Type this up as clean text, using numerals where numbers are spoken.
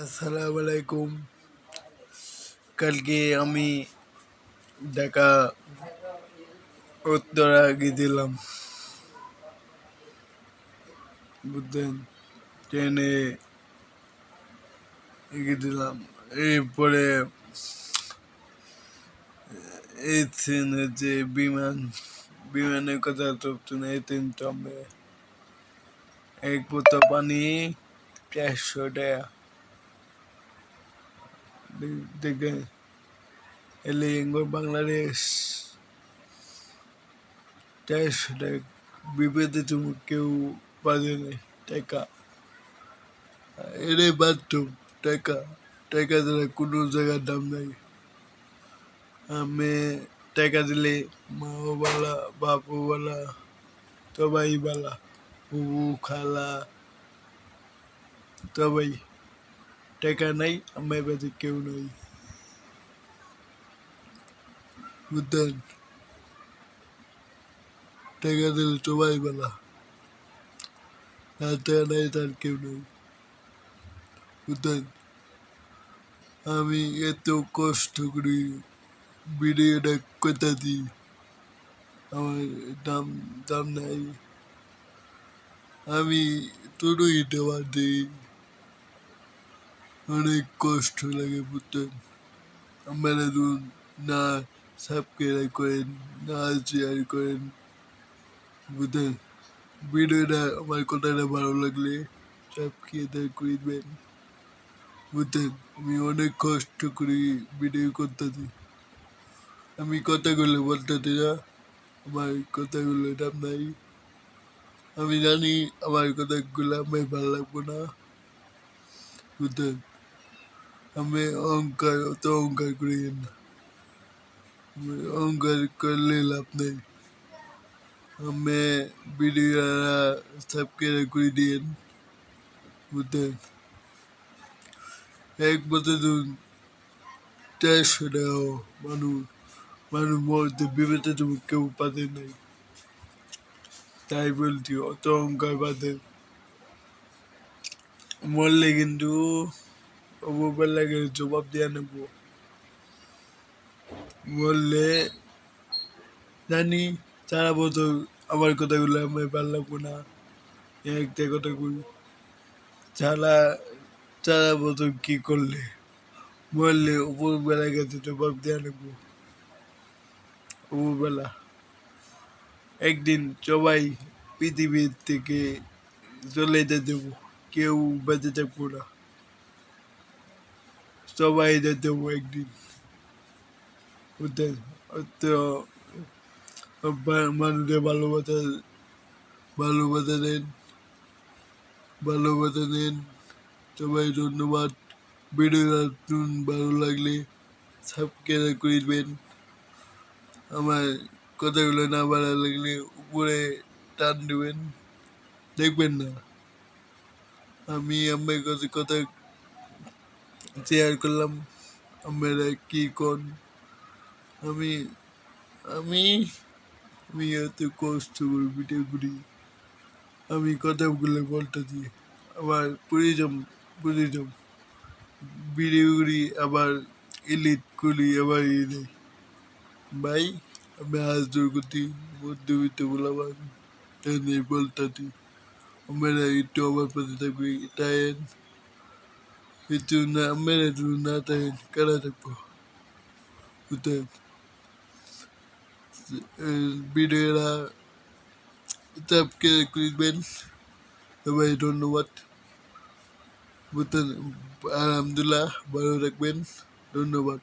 আসসালামু আলাইকুম। কালকে আমি ঢাকা উত্তরা গেছিলাম, বুঝলেন? ট্রেনে গেছিলাম। এরপরে এই ট্রেন হচ্ছে বিমানের কথা তো শুনে ট্রেন থামবে। এক বোতল পানি 400 টাকা। দেখেন, এলে বাংলাদেশ 400 টাকা বিপদে তুমি কেউ পাবে না। টাকা এটাই বাথরুম। টাকা টাকা ছাড়া কোনো জায়গার দাম নাই। আমি টাকা দিলে মাও বালা, বাপও বালা, সবাই বালা, বুবু খালা সবাই। টাকা নাই, আমার কাছে কেউ নাই, বুঝলেন? টাকা দিলে সবাই বালা, আর টাকা নাই তার কেউ নেই, বুঝলেন? আমি এত কষ্ট করি ভিডিওটা কোথা দিই, আমার দাম দাম নাই। আমি তোরই দেওয়া দিই, অনেক কষ্ট লাগে, বুঝলেন? আপনারা না সাবস্ক্রাইব করেন, না শেয়ার করেন, বুঝলেন? ভিডিওটা আমার কথাটা ভালো লাগলে সাবস্ক্রাইব করবেন, বুঝলেন? আমি অনেক কষ্ট করি ভিডিও করতেছি। আমি কথাগুলো বলতেছি না, আমার কথাগুলো দাম নাই। আমি জানি আমার কথাগুলো আমার ভালো লাগবো না, বুঝলেন? আমি অত অহংকার করি না। অহংকার করলে লাভ নেই। আমি ভিডিও সাবস্ক্রাইব করে দিন, বুঝলেন? এক বছর 400 টাকা মানুষ মানুষ মরতে বিপদে তুমি কেউ পাতে নাই। তাই বলছি, অত অহংকার বাদে মরলে কিন্তু অববেলাকে জবাব দেওয়া নেবো। মরলে জানি সারা বছর আমার কথাগুলো আমার ভালো লাগবো না, একটা কথা কই, সারা সারা বছর কি করলে মরলে উপরবেলা কাছে জবাব দেওয়া নেবো। উপরবেলা একদিন সবাই পৃথিবীর থেকে চলে যেতে, কেউ বেঁচে থাকবো না, সবাই যেতে একদিন, বুঝলেন? তো মানুষের ভালোবাসা দেন, ভালোবাসা দেন। সবাই ধন্যবাদ। ভিডিওটা ভালো লাগলে সাবস্ক্রাইব করবেন। আমার কথাগুলো না ভালো লাগলে উপরে টান দেবেন, দেখবেন না। আমি আমার কাছে কথা শেয়ার করলাম, আপনারা কি কোন? আমি আমি আমি এত কষ্ট করে ভিডিও করি, আমি কথাগুলো বলতেছি, আবার পরিজম ভিডিও করি, আবার এডিট করি, আবার ভাই আমি হাত জোর করছি, মধ্যবিত্ত বলাবার বলতেছি, আমরা একটু আমার পাশে থাকবি, তাই একটু না আমরা একটু না তাই কারা থাকবো, বুঝতেন? ভিডিওটা সাবস্ক্রাইব করবেন, সবাই ধন্যবাদ, বুঝতেন? আলহামদুলিল্লাহ, ভালো থাকবেন, ধন্যবাদ।